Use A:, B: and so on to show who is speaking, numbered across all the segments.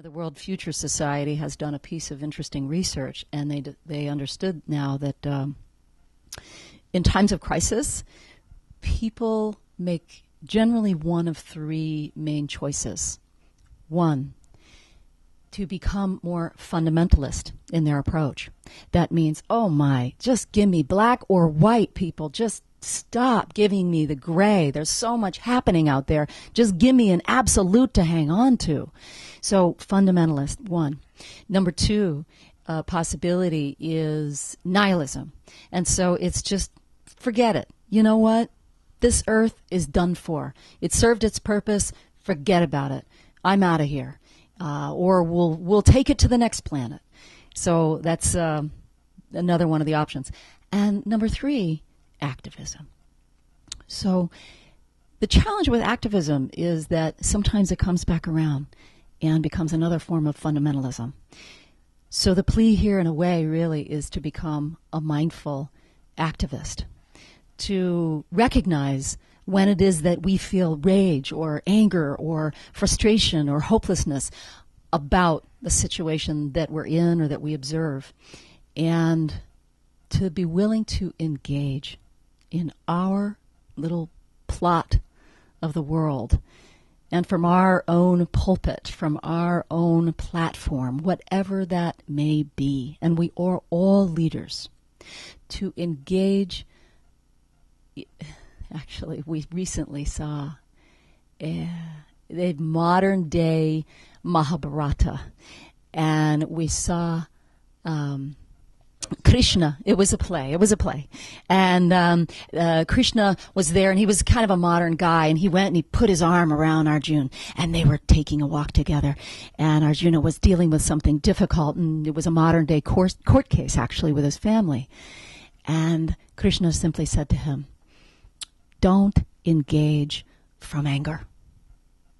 A: The World Future Society has done a piece of interesting research, and they understood now that in times of crisis, people make generally one of three main choices. One, to become more fundamentalist in their approach. That means, oh my, just give me black or white, people. Just stop giving me the gray. There's so much happening out there. Just give me an absolute to hang on to. So fundamentalist, one. Number two, possibility is nihilism. And so it's just, forget it. You know what? This earth is done for. It served its purpose. Forget about it. I'm out of here. Or we'll take it to the next planet. So that's another one of the options. And number three, activism. So the challenge with activism is that sometimes it comes back around and becomes another form of fundamentalism. So the plea here in a way really is to become a mindful activist, to recognize when it is that we feel rage or anger or frustration or hopelessness about the situation that we're in or that we observe, and to be willing to engage in our little plot of the world, and from our own pulpit, from our own platform, whatever that may be, and we are all leaders, to engage. Actually, we recently saw a modern day Mahabharata, and we saw Krishna. It was a play. And Krishna was there, and he was kind of a modern guy, and he went and he put his arm around Arjuna, and they were taking a walk together. And Arjuna was dealing with something difficult, and it was a modern day court case, actually, with his family. And Krishna simply said to him, don't engage from anger.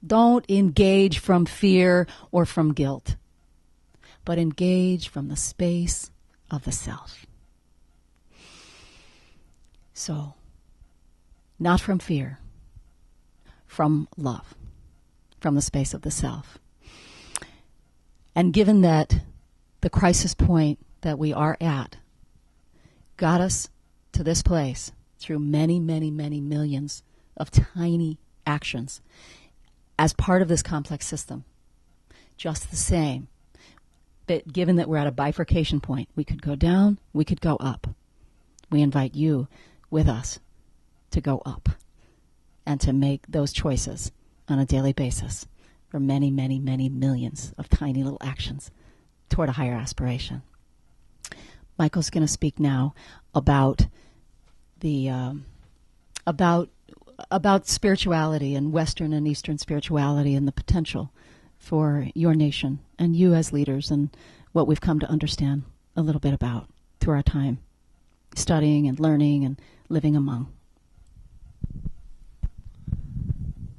A: Don't engage from fear or from guilt, but engage from the space of the self. So, not from fear, from love, from the space of the self. And given that the crisis point that we are at got us to this place through many, many, many millions of tiny actions as part of this complex system, just the same, but given that we're at a bifurcation point, we could go down, we could go up. We invite you with us to go up and to make those choices on a daily basis for many, many, many millions of tiny little actions toward a higher aspiration. Michael's going to speak now about the about spirituality and Western and Eastern spirituality and the potential for your nation and you as leaders, and what we've come to understand a little bit about through our time studying and learning and living among.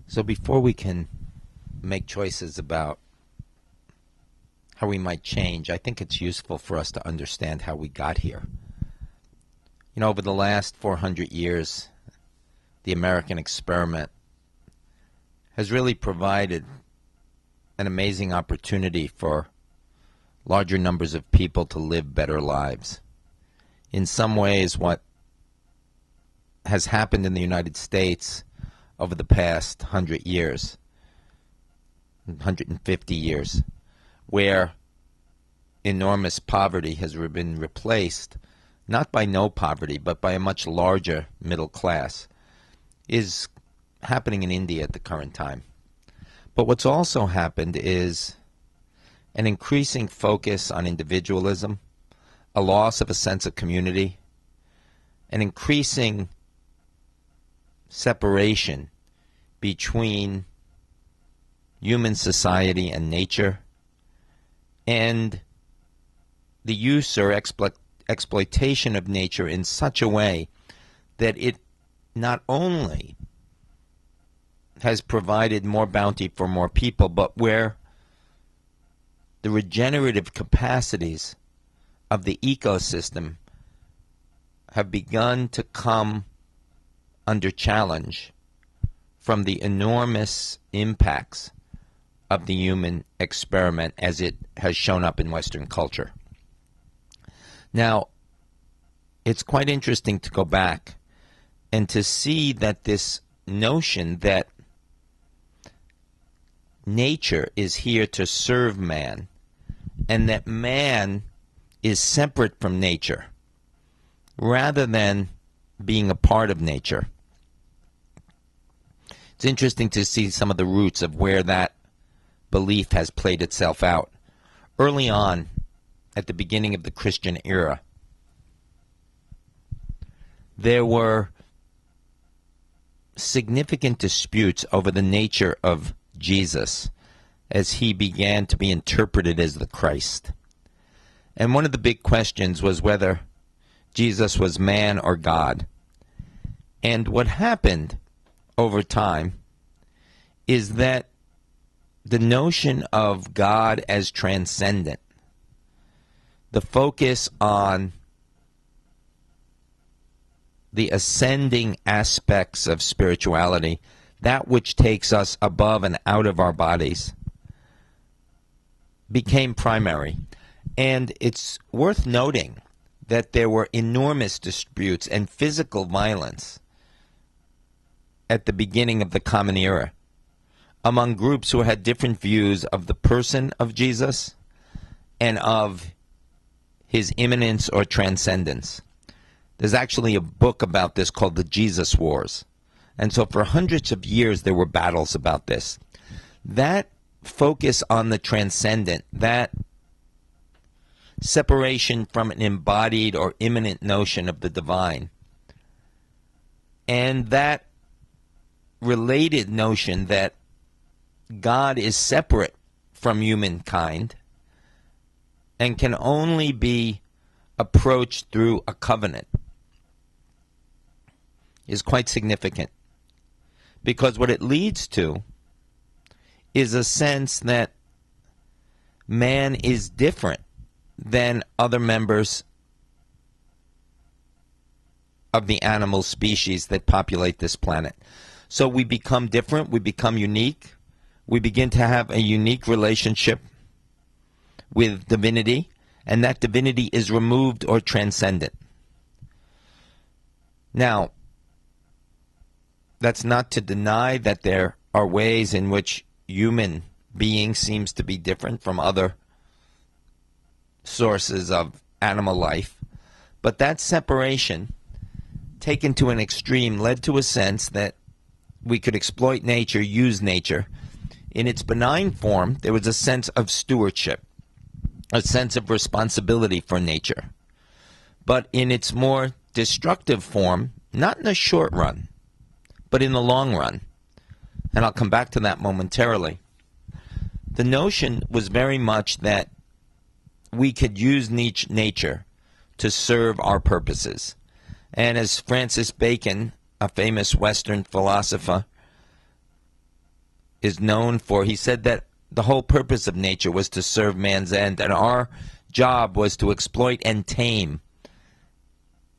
B: So before we can make choices about how we might change, I think it's useful for us to understand how we got here. You know, over the last 400 years, the American experiment has really provided an amazing opportunity for larger numbers of people to live better lives. In some ways, what has happened in the United States over the past 100 years, 150 years, where enormous poverty has been replaced, not by no poverty, but by a much larger middle class, is happening in India at the current time. But what's also happened is an increasing focus on individualism, a loss of a sense of community, an increasing separation between human society and nature, and the use or exploitation of nature in such a way that it not only has provided more bounty for more people, but where the regenerative capacities of the ecosystem have begun to come under challenge from the enormous impacts of the human experiment as it has shown up in Western culture. Now, it's quite interesting to go back and to see that this notion that nature is here to serve man and that man is separate from nature rather than being a part of nature. It's interesting to see some of the roots of where that belief has played itself out. Early on, at the beginning of the Christian era, there were significant disputes over the nature of Jesus as he began to be interpreted as the Christ. And one of the big questions was whether Jesus was man or God. And what happened over time is that the notion of God as transcendent, the focus on the ascending aspects of spirituality, that which takes us above and out of our bodies, became primary. And it's worth noting that there were enormous disputes and physical violence at the beginning of the Common Era among groups who had different views of the person of Jesus and of his immanence or transcendence. There's actually a book about this called the Jesus Wars. And so for hundreds of years there were battles about this. That focus on the transcendent, that separation from an embodied or immanent notion of the divine, and that related notion that God is separate from humankind and can only be approached through a covenant, is quite significant. Because what it leads to is a sense that man is different than other members of the animal species that populate this planet. So we become different, we become unique, we begin to have a unique relationship with divinity, and that divinity is removed or transcendent. Now, that's not to deny that there are ways in which human being seems to be different from other sources of animal life, but that separation, taken to an extreme, led to a sense that we could exploit nature, use nature. In its benign form, there was a sense of stewardship, a sense of responsibility for nature. But in its more destructive form, not in the short run, but in the long run, and I'll come back to that momentarily, the notion was very much that we could use nature to serve our purposes. And as Francis Bacon, a famous Western philosopher, is known for, he said that the whole purpose of nature was to serve man's end, and our job was to exploit and tame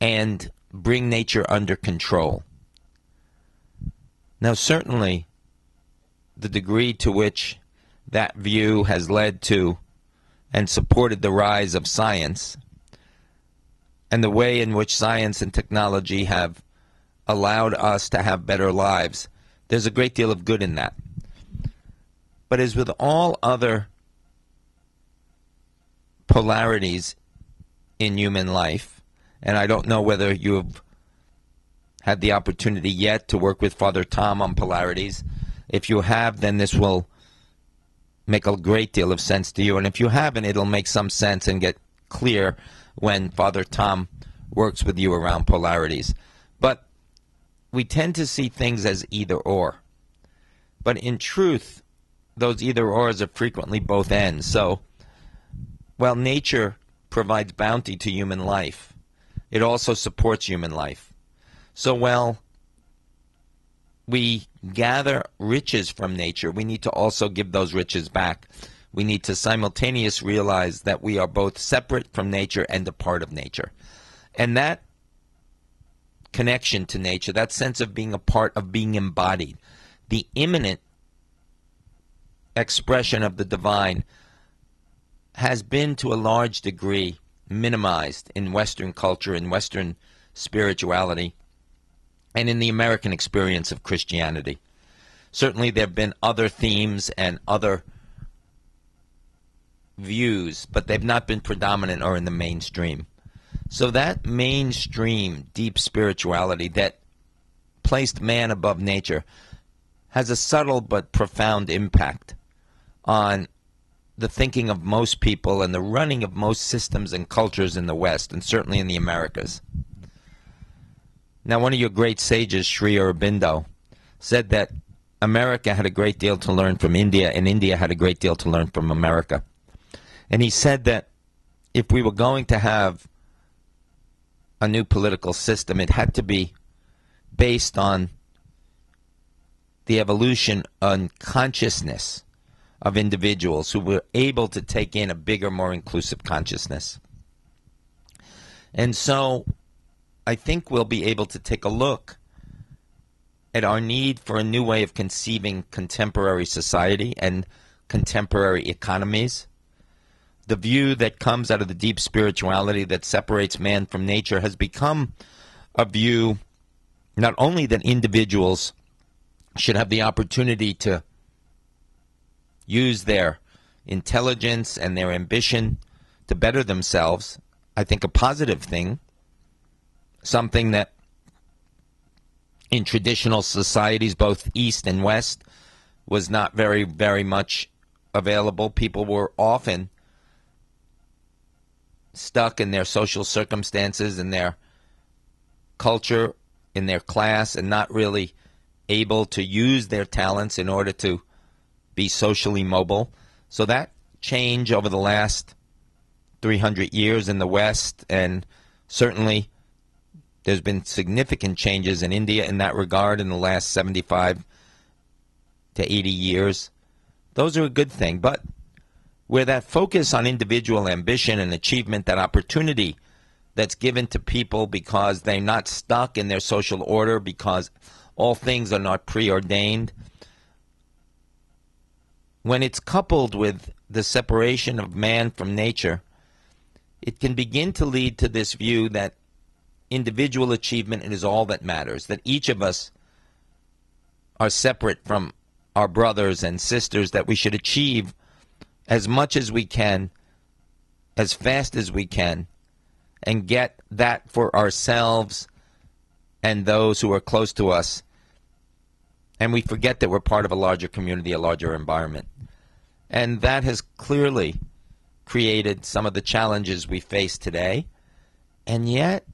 B: and bring nature under control. Now, certainly, the degree to which that view has led to and supported the rise of science, and the way in which science and technology have allowed us to have better lives, there's a great deal of good in that. But as with all other polarities in human life, and I don't know whether you've had the opportunity yet to work with Father Tom on polarities. If you have, then this will make a great deal of sense to you. And if you haven't, it'll make some sense and get clear when Father Tom works with you around polarities. But we tend to see things as either or. But in truth, those either-ors are frequently both ends. So, while nature provides bounty to human life, it also supports human life. So while we gather riches from nature, we need to also give those riches back. We need to simultaneously realize that we are both separate from nature and a part of nature. And that connection to nature, that sense of being a part of being embodied, the immanent expression of the divine has been to a large degree minimized in Western culture, in Western spirituality, and in the American experience of Christianity. Certainly there have been other themes and other views, but they've not been predominant or in the mainstream. So that mainstream deep spirituality that placed man above nature has a subtle but profound impact on the thinking of most people and the running of most systems and cultures in the West, and certainly in the Americas. Now, one of your great sages, Sri Aurobindo, said that America had a great deal to learn from India, and India had a great deal to learn from America. And he said that if we were going to have a new political system, it had to be based on the evolution and consciousness of individuals who were able to take in a bigger, more inclusive consciousness. And so I think we'll be able to take a look at our need for a new way of conceiving contemporary society and contemporary economies. The view that comes out of the deep spirituality that separates man from nature has become a view not only that individuals should have the opportunity to use their intelligence and their ambition to better themselves, I think a positive thing, something that in traditional societies, both East and West, was not very, very much available. People were often stuck in their social circumstances, in their culture, in their class, and not really able to use their talents in order to be socially mobile. So that change over the last 300 years in the West, and certainly there's been significant changes in India in that regard in the last 75 to 80 years. Those are a good thing. But where that focus on individual ambition and achievement, that opportunity that's given to people because they're not stuck in their social order, because all things are not preordained, when it's coupled with the separation of man from nature, it can begin to lead to this view that individual achievement is all that matters, that each of us are separate from our brothers and sisters, that we should achieve as much as we can, as fast as we can, and get that for ourselves and those who are close to us. And we forget that we're part of a larger community, a larger environment. And that has clearly created some of the challenges we face today. And yet,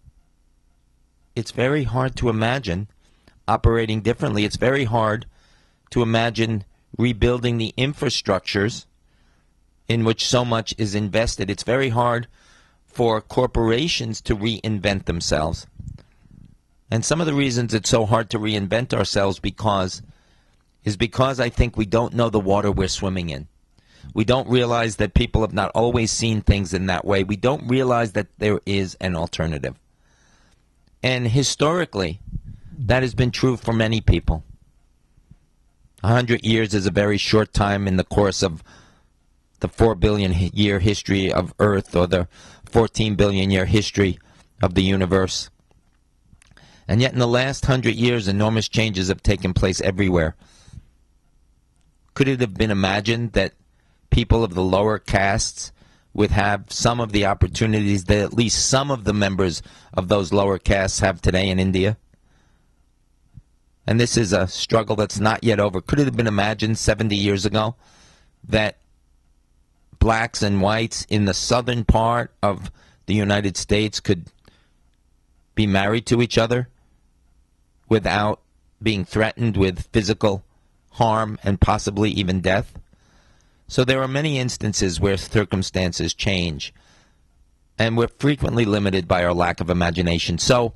B: it's very hard to imagine operating differently. It's very hard to imagine rebuilding the infrastructures in which so much is invested. It's very hard for corporations to reinvent themselves. And some of the reasons it's so hard to reinvent ourselves is because I think we don't know the water we're swimming in. We don't realize that people have not always seen things in that way. We don't realize that there is an alternative. And historically, that has been true for many people. 100 years is a very short time in the course of the 4 billion year history of Earth, or the 14 billion year history of the universe. And yet in the last 100 years, enormous changes have taken place everywhere. Could it have been imagined that people of the lower castes would have some of the opportunities that at least some of the members of those lower castes have today in India? And this is a struggle that's not yet over. Could it have been imagined 70 years ago that blacks and whites in the southern part of the United States could be married to each other without being threatened with physical harm and possibly even death? So there are many instances where circumstances change, and we're frequently limited by our lack of imagination. So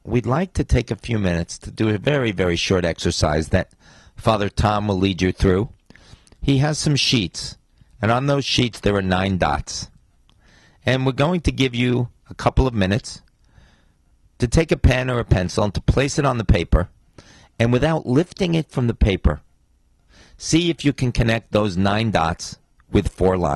B: we'd like to take a few minutes to do a very, very short exercise that Father Tom will lead you through. He has some sheets, and on those sheets there are 9 dots. And we're going to give you a couple of minutes to take a pen or a pencil and to place it on the paper, and without lifting it from the paper, See if you can connect those 9 dots with 4 lines.